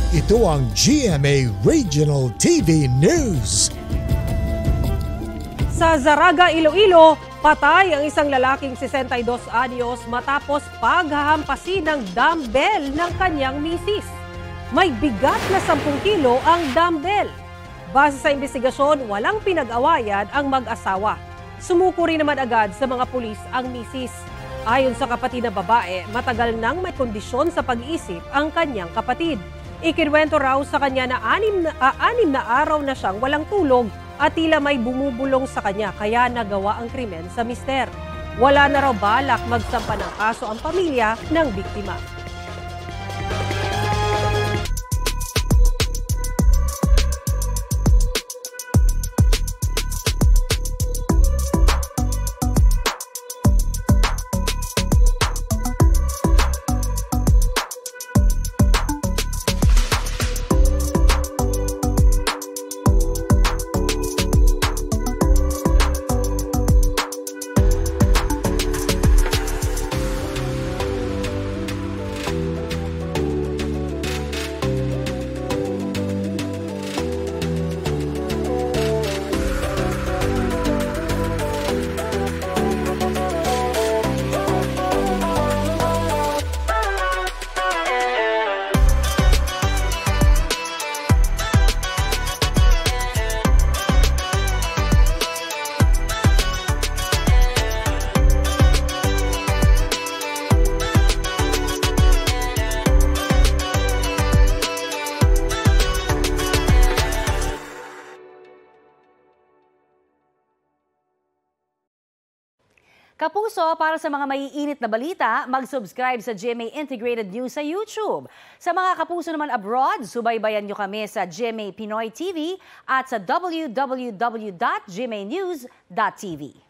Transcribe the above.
Ito ang GMA Regional TV News. Sa Zaraga, Iloilo, patay ang isang lalaking 62 anyos matapos paghahampasin ng dumbbell ng kanyang misis. May bigat na 10 kilo ang dumbbell. Base sa investigasyon, walang pinag-awayan ang mag-asawa. Sumuko rin naman agad sa mga pulis ang misis. Ayon sa kapatid na babae, matagal nang may kondisyon sa pag-iisip ang kanyang kapatid. Ikinuwento raw sa kanya na anim na araw na siyang walang tulog at tila may bumubulong sa kanya kaya nagawa ang krimen sa mister. Wala na raw balak magsampa ng kaso ang pamilya ng biktima. Kapuso, para sa mga maiinit na balita, mag-subscribe sa GMA Integrated News sa YouTube. Sa mga kapuso naman abroad, subaybayan nyo kami sa GMA Pinoy TV at sa www.gmanews.tv.